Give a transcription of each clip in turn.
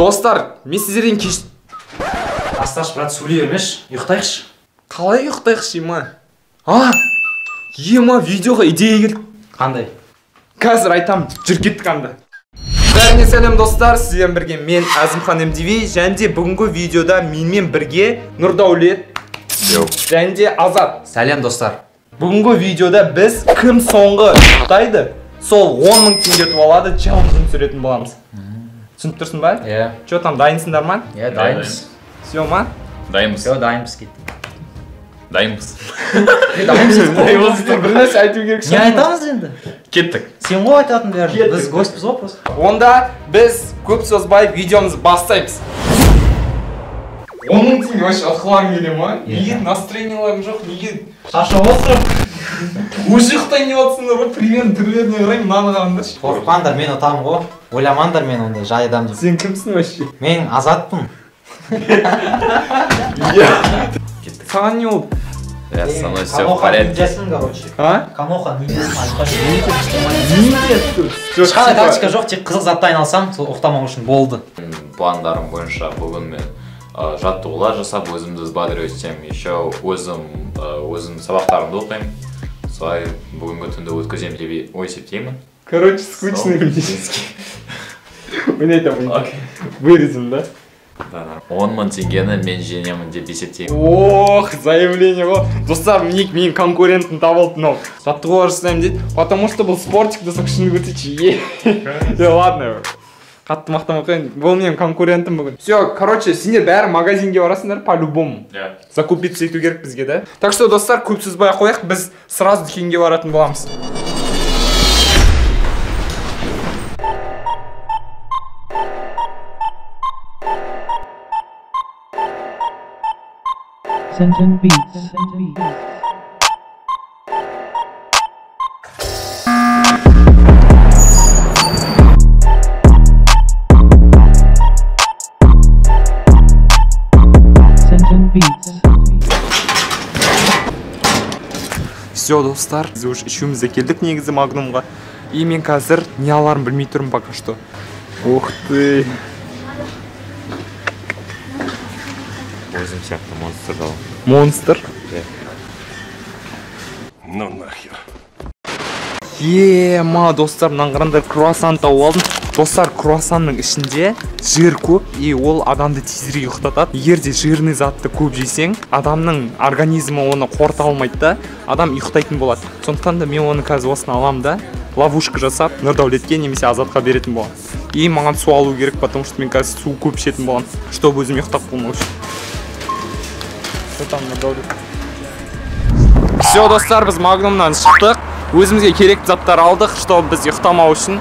Достар, мен сіздерден кеш... Асташ, брат, сөйлей бермеші, ұйықтайықшы. Қалай ұйықтайықшы, ема? Ема, видеоға идея келді. Қандай? Қазір айтам, жүр кеттік анда. Бәріне сәлем достар, сізден бірге мен Әзімхан МТV, және де бүгінгі видеода менімен бірге Нұрдаулет және де Азат. Сәлем достар. Бүгінгі видеода біз кім соңғы ұйықтайды, сол 10 мың теңге ұтып алады, челленджін түсіретін боламыз. Түсініп тұрсың ба? Иә. Че там, дайынсыңдар ма? Иә, дайынбыз. Все ма? Дайынбыз. Все, дайынбыз кетті. Дайынбыз. Дайынбыз. Бір нәрсе айту керек Не айтамыз енді? Кеттік. Сен ғой айтатын бәрін. Біз гостьпіз ғой просто. Онда біз көп созбай видеомызды бастаймыз. 10 мың теңге вообще ықыларың келе ма? Неге настроенияларың жоқ? Неге Шашып отырып. Уже ұйықтай не отсыңдар ғой? Примерно түрлеріне қарай мынаны қараңдаршы. Қорықпаңдар, мен ұтамын ғой. Ойламаңдар мен ондай жай адам деп. Сен кімсің вообще? Мен Азатпын. Саған не ол? Со мной все в порядке. Ниндзясың, короче. Каноха ниндзясың айтпашы. Ешқандай тактика жоқ, тек қызық затты айналсам, сол ұқтамау үшін болды. Пландарым бойынша бүгін мен жаттығулар жасап, өзімді взбадривать етемін. Еще өзім сабақтарымды оқимын. Солай бүгінгі түнді өткіземін деп есептеймін. Короче, скучный близкий. Ойнайтам, вырезім, да? 10 мың теңгені мен жеңемін деп есептеймін. Ох, заявление ғой. Достар, менің конкурентім табылды, но жаттығулар жасаймын дейді. Потому что бұл спортик достаточно өтечі. Ладно, қатты мақтамай қойын. Бұл менің конкурентім бүгін. Все, короче, сендер бәрі магазинге барасыңдар по-любому. Закупиться ету керек бізге, да? Так что, достар, көп сөз бай қояқ, біз сразу дүкенге баратын боламыз. Sentient Beats. Sentient Beats. Все, достар, біз уже үшеумізде келдік негізі Магнумға. И мен қазір не аларын білмей тұрмын пока что. Ух ты! Өзім сияқты монстр дал. Монстр? Ну нахер. Ема, достар, мынаны қараңдар, круассан тауып алдым. Достар, круассанның ішінде жир көп, и ол адамды тезірек ұйықтатады. Егер де жирный затты көп жесең, адамның организмі оны қорыта алмайды да, адам ұйықтайтын болады. Сондықтан да мен оны қазір осыны аламын да, ловушка жасап, Нұрдаулетке немесе Азатқа беретін боламын. И маған су алу керек, потому что мен қазір су көп ішетін боламын, чтобы өзім ұйықтап болмау үшін. Все, достар, біз Магнумнан шықтық. Өзімізге керекті заттар алдық, чтобы біз ұйықтамау үшін.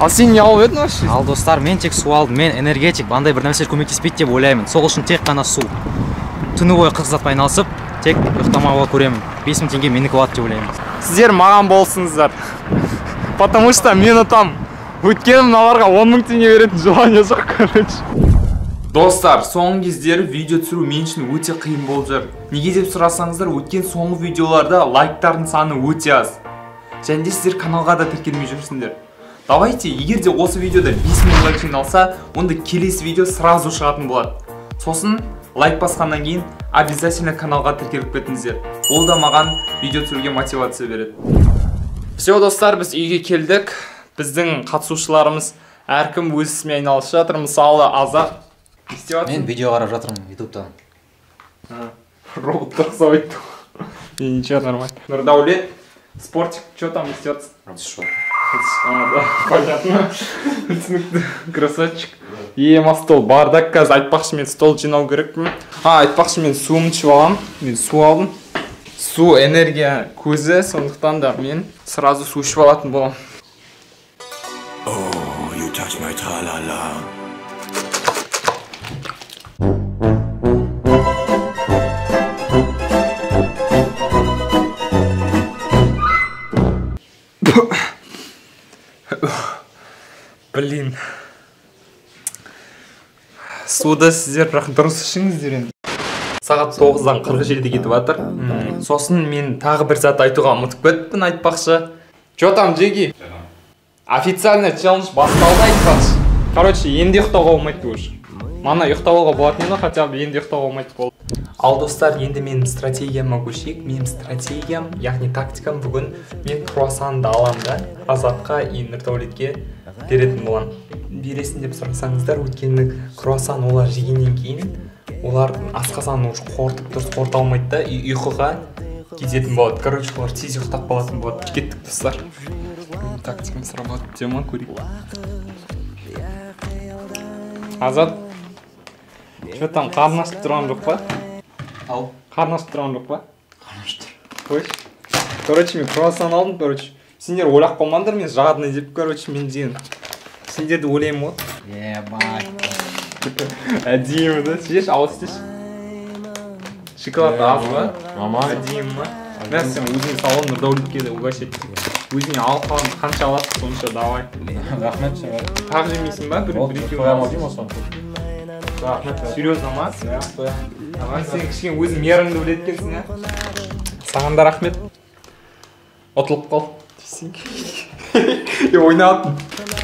Ал сен не алып едің вообще? Ал достар, мен тек су алдым, мен энергетик, бандай бір нәрсе көмектеспейді деп ойлаймын. Сол үшін тек қана су. Түні бойы қызық затпен айналысып, тек ұйықтамауға көремін. 5 мың теңге менікі болады деп ойлаймын. Сіздер маған болсыңыздар. Потому что мен ұтам. Өйткені мыналарға 10 мың теңге беретін желание жоқ, короче. Достар, соңғы кездері видео түсіру мен үшін өте қиын болып жүр. Неге деп сұрасаңыздар, өткен соңғы видеоларда лайктардың саны өте аз. Және де сіздер каналға да тіркелмей жүрсіңдер. Давайте, егер де осы видеода 5000 лайк жиналса, онда келесі видео сразу шығатын болады. Сосын лайк басқаннан кейін обязательно каналға тіркеліп кетіңіздер. Ол да маған видео түсіруге мотивация береді. Все, достар, біз үйге келдік. Біздің қатысушыларымыз әркім өз ісімен айналысып жатыр. Мысалы, Азат. Мен видео қарап жатырмын ютубтан. Роботты қызап айтты. Ничего, нормально. Нұрдаулет, спортик, что там несется? Шо? Да, понятно. Түсінікті, красавчик. Ема, стол, бардак қазір айтпақшы мен стол жинау керекпін. Айтпақшы мен суымды ішіп аламын. Мен су алдым. Су энергия көзі, сондықтан да мен сразу су ішіп алатын боламын. Oh, you touch my tra-la-la. Блин. Суды сіздер бірақ дұрыс ішіңіздер енді. Сағат 9-дан 47-де кетіп жатыр. Сосын мен тағы бір зат айтуға ұмытып кеттім, айтпақшы. Че там, Джеги? Официально челлендж басталды, айтпақшы. Короче, енді ұйықтауға болмайды уже. Мана ұйықтауға болатын еді, хотя бы енді ұйықтауға болмайды болды. Ал достар, енді менің стратегияма көшейік. Менің стратегиям, яғни тактикам бүгін мен круассанды алам да, Азатқа и Нұрдәулетке беретін болам. Бересің деп сұрасаңыздар, өйткені круассан олар жегеннен кейін олардың асқазанын уже қорытып дұрыс қорыта алмайды да, ұйқыға кететін болады. Короче, олар тез ұйықтап қалатын болады. Кеттік достар. Тактикам сработает, тема көрейік. Азат, что там, қарны ашып тұрған жоқ па? Ау. Қарны ашып тұрған жоқ па? Қарны ашып тұр. Қойшы. Короче, мен круассан алдым, короче. Сендер ойлап қалмаңдар, мен жадный деп, короче, мен деген. Сендерді ойлаймын ғой. Ебать. Әдемі да, сеш, ауыз сеш. Шоколад аз ба? Әдемі ма? Мен сен өзің салон Нұрдәулетке де угощать. Өзіңе алып қалған қанша аласың, сонша давай. Рахмет саған. Тағы жемейсің ба? Бір-екеу аласың. Серьезно ма? Давай, сен кішкене өзің меріңді біледі екенсің, ә? Саған да рахмет. Ұтылып қал. Дейсің. Ойнадым.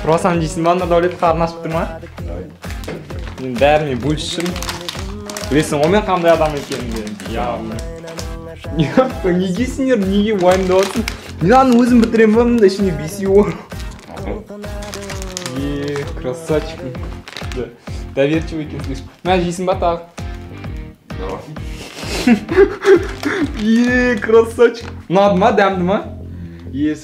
Круассан жейсің ба, Нұрдәулет қарны ашып тұр ма? Мен бәріне бөлшішім. Білесің ғой мен қандай адам екенімді. Неге сендер, неге уайымдаватсың? Мен аны өзім бітірем ба, мында ішіне бесеу бар. Красавчик. Доверчивый екенсің. Мә жейсің ба тағы? Красавчик. Ұнады ма, дәмді ма?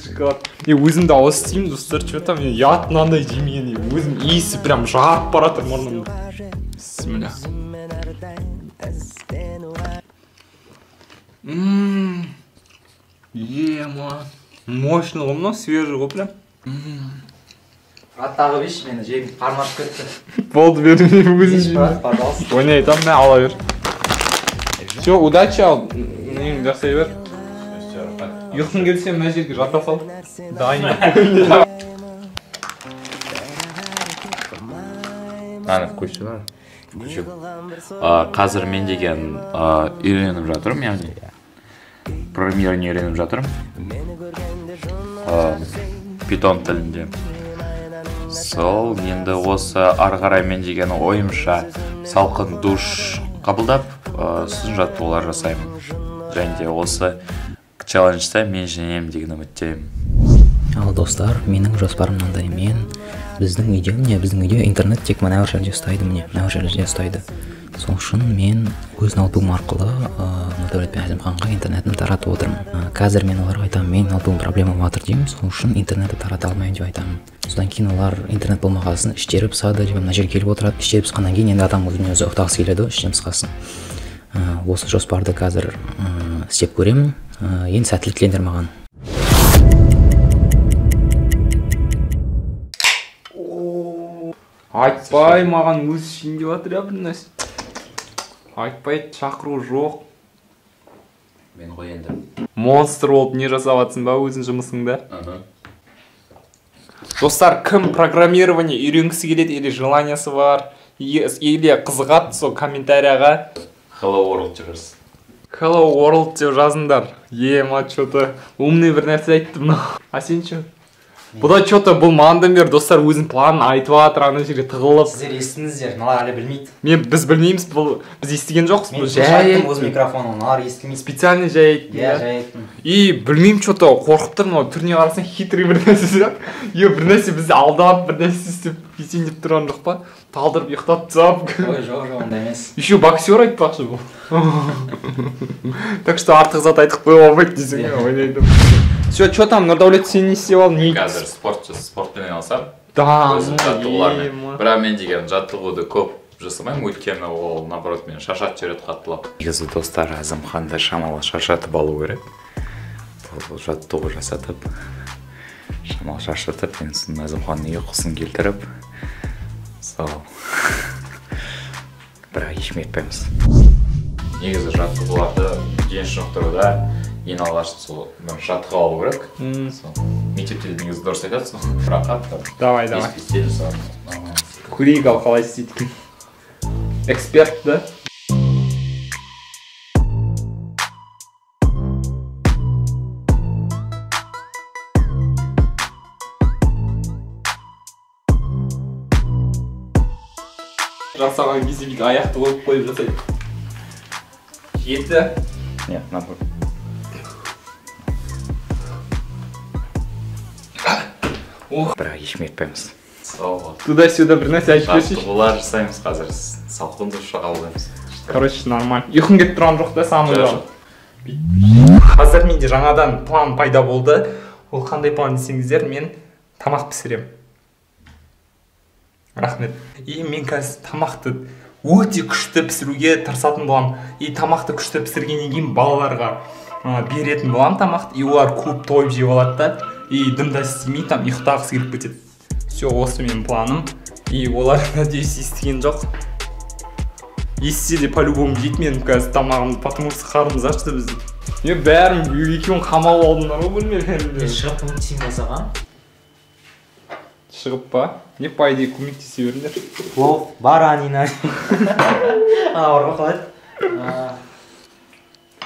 Шоколад. Өзімді ауыз істеймін, достар, что-то мен ят мынандай жемеген. Өзім иісі прям жарып баратыр мұрнымды. Бисмилля. Мощный ғой мынау, свежий ғой прям. Аттағы беш, мені жегім қарны ашып кетті. Болды, бермеймін өзім жеймін. Пожалуйста. Ойнай айтам, мә ала бер. Все, удачи ал. Нені жасай бер. Ұйқың келсе мына жерге жата сал. Дайын. Аны включу ба? Включу. Қазір мен деген үйреніп жатырмын, яғни программирование үйреніп жатырмын. Python тілінде. Сол, енді осы ары қарай мен деген ойымша салқын душ қабылдап, сүзін жаттығулар жасаймын. Және де осы челленджді мен женемін деген үміттемін. Ал достар, менің жоспарым мынандай. Біздің үйде интернет тек мына жерде ұстайды, мына жерде ұстайды. Сол үшін мен өз ноутбугым арқылы Нұрдәулет пен Әзімханға интернетін таратып отырмын. Қазір мен оларға айтамын, мен ноутбугым проблема жатыр деймін, сол үшін интернетті тарата алмаймын деп айтамын. Содан кейін олар интернет болмағасын іштері пысады, мына жерге келіп отырады. Іштері пысқаннан кейін енді адам өзіне өзі ұйықтағысы келеді, іштен пысқасын. Осы жоспарды қазір істеп көремін. Енді сәттілік тілеңдер маған. Айтпай, маған өз ішінде батыр бір нәрсе. Айтпай, шақыру жоқ. Мен ғой енді. Монстр болып не жасап жатсың ба өзің жұмысыңда? Достар, кім программирование үйренгісі келеді, или желаниясы бар, или қызығады, сол комментарияға Hello World жүрсіз. Hello World деп жазыңдар. Ема, что-то умный бір нәрсе айтты мына. А сен что? Бұда что-то бұл маңдан бер достар өзін планын айтып жатыр, ана жерге тығылып. Сіздер естіңіздер, мыналар әлі білмейді. Біз білмейміз, біз естіген жоқпыз. Мен шайттым өз микрофоном, мыналар естілмейді. Специально жай айттым. Иә, жай айттым. И білмеймін, что-то қорқып тұр, мынау түріне қарасаң хитрый бір нәрсе сияқты. Бір нәрсе бізді алдап, бір нәрсе істеп есендеп тұрған жоқ па? Талдырып ұйықтап тастап. Ой, жоқ, ондай емес. Еще боксер айтпақшы бұл. Так что артық зат айтып қойып алмайды десең, ойлайдым. Все, что там, Нұрдәулет, сен не істеп алдың? Қазір спортпен айналысам. Да, өзім жаттығулармен. Бірақ мен деген жаттығуды көп жасамаймын, өйткені ол наоборот мені шаршатып жібереді қаттылап. Негізі достар, Әзімханды шамалы шаршатып алу керек. Бұл жаттығу жасатып, шамалы шаршатып, мен сосын Әзімханның ұйқысын келтіріп, сол. Бірақ ешкім етпейміз. Негізі жаттығуларды дене шынықтыруда ең алғашқы сол жаттыға алу керек. Мектепте де негізі дұрыс айтасың, бірақ қатты. Давай. Көрейік ал қалай істейді. Эксперт, да? Жасаған кезде бүйтіп аяқты қойып қойып жасайды. Жетті. Нет, наоборот. Бірақ ешкім етпейміз. Туда-сюда бір нәрсе айтып берші. Жаттығулар жасаймыз қазір. Салқынды ұшқа қабылдаймыз. Короче, нормально. Ұйқың кетіп тұрған жоқ та, самый Жоқ. Қазір менде жаңадан план пайда болды. Ол қандай план десеңіздер, мен тамақ пісірем. Рахмет. И мен қазір тамақты өте күшті пісіруге тырысатын боламын. И тамақты күшті пісіргеннен кейін балаларға беретін боламын тамақты. И олар көп тойып жеп алады да. И дымда істемей, там ұйықтағысы келіп кетеді. Все, осы менің планым. И олар, надеюсь, естіген жоқ. Естісе де по-любому жейді менің қазір тамағымды, потому что қарнымыз ашты біздің. Мен бәрін екеуін қамалып алдыңдар ғой бөлмелерінде. Шығып көмектесейін болсаға? Шығып па? Не по идее көмектесе беріңдер. Плов, баранина. Орға қалайды.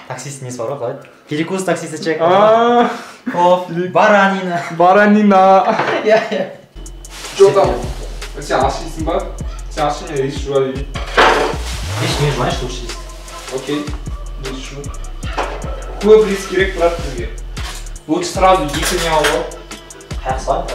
Таксист несі бар ғой қалайды? Перекус таксисті чек. Плов, баранина. Баранина. Я. Что там? Сен ашисың ба? Сен ашың я рис жуа дейді. Рис не жуаешь, лучше рис. Окей, рис жу. Көп рис керек брат бізге. Лучше сразу екі не алу. Қаяқ салайын?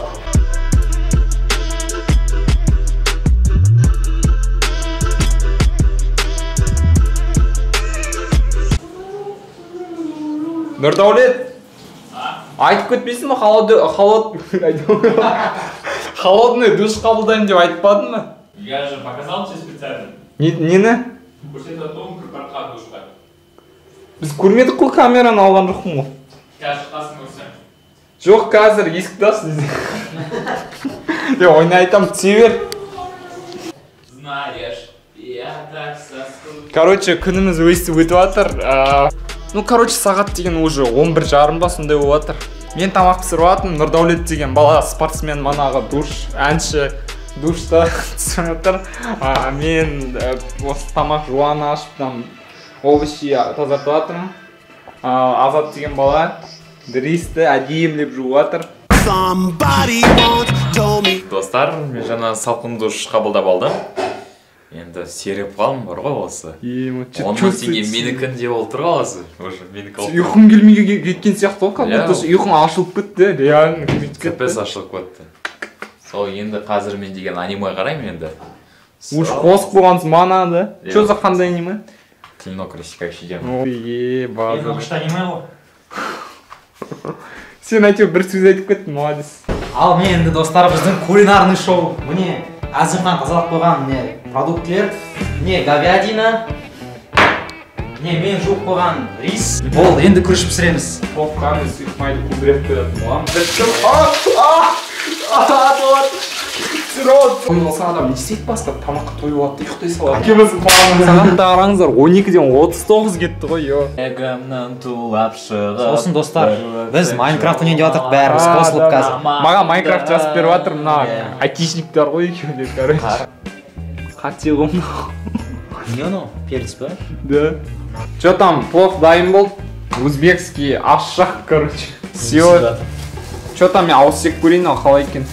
Нұрдаулет, айтып кетпейсің ба холодный душ қабылдаймын деп айтпадың ба? Я же показал тебе специально. Нені? Көрсетіп отырмын көпірқа душқа. Біз көрмедік қой камераны алған жоқпын ғой. Қазір шыққасын көрсем. Жоқ, қазір есікті аш десең. Ойна айтам, түсе бер. Знаешь, я так соскучился. Короче, күніміз өстіп өтіп жатыр. Ну, короче, сағат деген уже 11:30 ба сондай болып жатыр. Мен тамақ пісіріп жатырмын. Нұрдаулет деген бала спортсмен, манағы душ, әнші душта түсіп жатыр. Мен осы тамақ жуаны ашып, там овощи тазартып жатырмын. Азат деген бала ристі әдемілеп жуып жатыр. Достар, мен жаңа салқын душ қабылдап алдым. Енді серіп қалым бар ғой осы. 10 мың теңге менікін деп отыр қаласы. Ұйқың келмей кеткен сияқты ғой, как будто ұйқың ашылып кетті, реально кәпес ашылып кетті. Сол енді қазір мен деген аниме қараймын енді. Уж қосып қойғансың мана да. Что за қандай аниме? Клинок рассекающий демон. Ой, база. Мен ұқышты аниме ғой. Сен әйтеуір бір сөз айтып кеттің, молодец. Ал мен енді достар, біздің кулинарный шоу. Міне Әзімхан тазалап қойған продуктлер. Не говядина. Не мен жуып қойған рис. Ол енді күріш пісіреміз. Қоққаны сұйықмайды көбірек қоятын болам. Сен адам не істейді басқа тамаққа тойып алады, ұйықтай салады. Әкеміздің планын сағатта қараңыздар, 12-ден 39 кетті ғой, йо. Егімнің тулап шығып. Сосын достар, біз Майнкрафт ойнайын деп жатырмық бәріміз қосылып қазір. Маған Майнкрафт жазып беріп жатыр, мына айтишниктер ғой екеулер, короче. Қате ғымды. Не оно? Перец ба? Да. Что там, плов дайын болды? Узбекский ашшақ, короче. Все. Что там, мен ауызсек көрейін, ал қалай екен?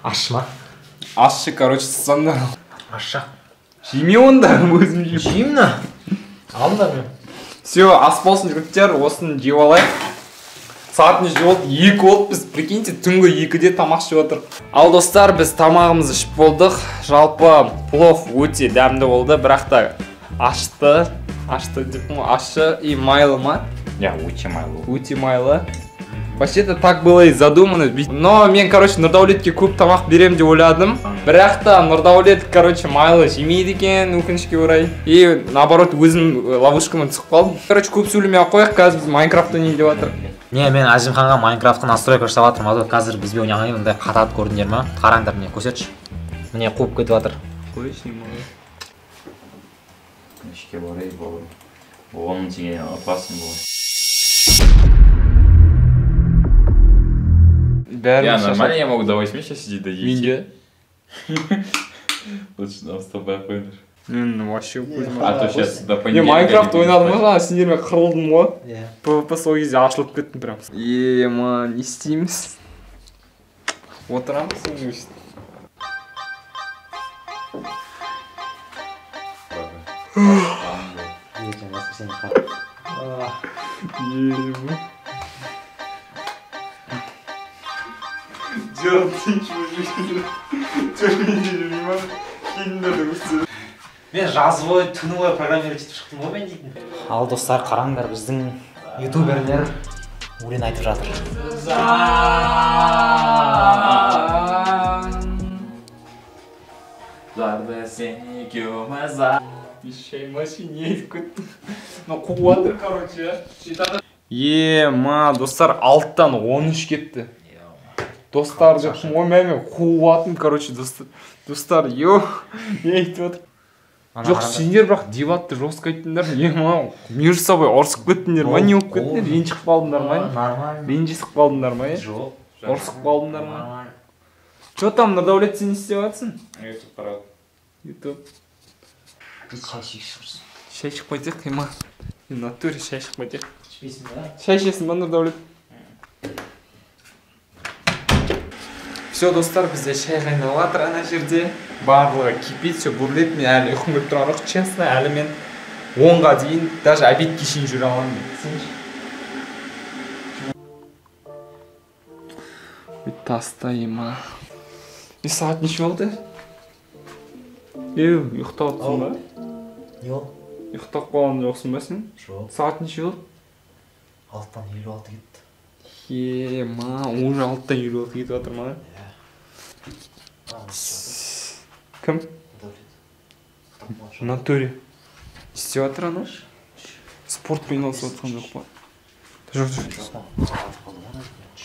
Аш ма? Ашшы, короче, сызсаңдар. Ашша. Жеме онда, өзім жеймін. Жеймін. Алыңдар мен. Все, ас болсын жігіттер, осыны жеп алайық. Сағат неше болды? 2 болды, біз прикиньте, түнгі 2-де тамақ ішіп отыр. Ал достар, біз тамағымызды ішіп болдық. Жалпы плов өте дәмді болды, бірақ та ашты деп ащы и майлы ма? Я, өте майлы. Өте майлы. Вообще-то так было и задумано. Но мен, короче, Нұрдаулетке көп тамақ берем деп ойладым. Бірақ та Нұрдаулет, короче, майлы жемейді екен, өкінішке орай. И наоборот, өзім ловушкамен түсіп қалдым. Короче, көп сөйлемей қояйық, қазір біз Майнкрафт ойнайын деп жатыр. Не, мен Әзімханға Майнкрафтқа настройка жасап жатырмын. Қазір бізбе ойнағаннан мындай қатады көрдіңдер ма? Қараңдар, міне көрсетші. Міне қуып кетіп жатыр. Қойшы, маған. Өкінішке орай бұл 10 мың теңге опасын бұл. Я нормально, я могу до 8 сейчас сидеть до 9. Менде? Лучше нам с тобой қойдыр. Вообще көзім. А то сейчас до Не, понедельника. Майнкрафт ойнадым ғой, сендермен қырылдым ғой. PvP сол кезде ашылып кеттім прям. Ема, не істейміз? Отырамысың өйстіп. Ертең басқа сені қар. Ема. Жоқ, тыншып жүргендер. Жүргендер жүрмей ма? Келіндерді көрсетеді. Мен жазы бойы, түні бойы программировать етіп шықтым ғой мен дейтін. Ал достар, қараңдар, біздің ютуберлер өлең айтып жатыр. Зарды сен екеуміз Еще машине етіп кеттім. Қуатыр, короче. Ема, достар, 6-тан 13 кетті. Достар жоқпын ғой, мен қуатым, короче, достар, не айтып отыр. Жоқ, сендер бірақ дебатты жорстко айттыңдар. Ема, между собой ұрсып кеттіңдер ма, не болып кеттіңдер? Ренжіп қалдыңдар ма? Нормально. Ренжісіп қалдыңдар ма? Жоқ. Ұрсып қалдыңдар ма? Че там, Нұрдәулет, сен не істеп жатсың? YouTube қарап. YouTube. Шай ішіп. Шай ішіп қайтайық, ема. Натуре шай ішіп қайтайық. Ішпейсің ба? Шай ішесің ба, Нұрдәулет? Все, достар, бізде шай қайнап жатыр ана жерде. Барлығы кипит, все бурлеп. Мен әлі ұйқым келіп тұрған жоқ, честно, әлі мен 10-ға дейін даже обедке шейін жүре аламын. Тастайма. И сағат неше болды? Ұйықтап отырсың ба? Не ол? Ұйықтап қалған жоқсың ба сен? Жоқ. Сағат неше болды? 6-тан 56 кетті. Ема, уже 6-тан 56 кетіп жатыр ма? Кім? В натуре. Істеп жатыр ана? Спортпен айналысып жатқан жоқ па? Жоқ.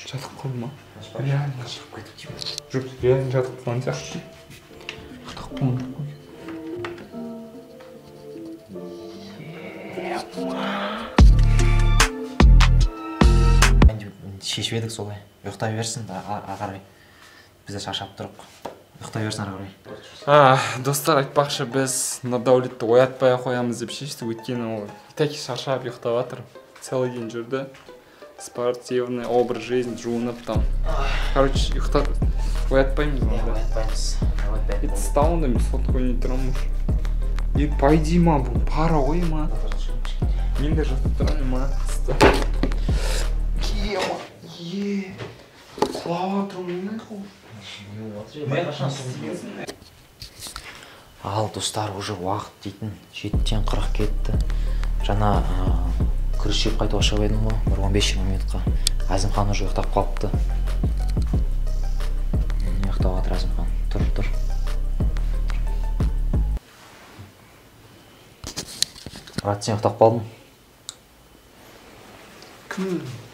Жатып қалды ма? Реально шығып кетіп. Жоқ, реально жатып қалған сияқты. Ұйықтап қалған жоқ қой. Шешіп едік солай. Ұйықтай берсін, ағарай. Бізде шаршап тұрып. Ұйықтай берсін ағарай. Достар, айтпақшы, біз Нұрдәулетті оятпай қоямыз деп шештік, өйткені ол таки шаршап ұйықтап жатыр. Целый день жүрді. Спортивный образ жизни, жуынып там. Короче, ұйықтап оятпаймыз. Оятпаймыз. Это встал на сотку не трамуш. И пойди, ма, бұл пара ғой, ма. Мен де жатып тұрам, ма. Ема, құлап отырмын, Ал, достар, уже уақыт дейтін 7:40 кетті. Жаңа күріш жеп қайтуға шығып едім ғой, бір 15-20 минутқа. Әзімхан уже ұйықтап қалыпты. Не ұйықтап жатыр Әзімхан? Тұр. Брат, сен ұйықтап қалдың? Кім?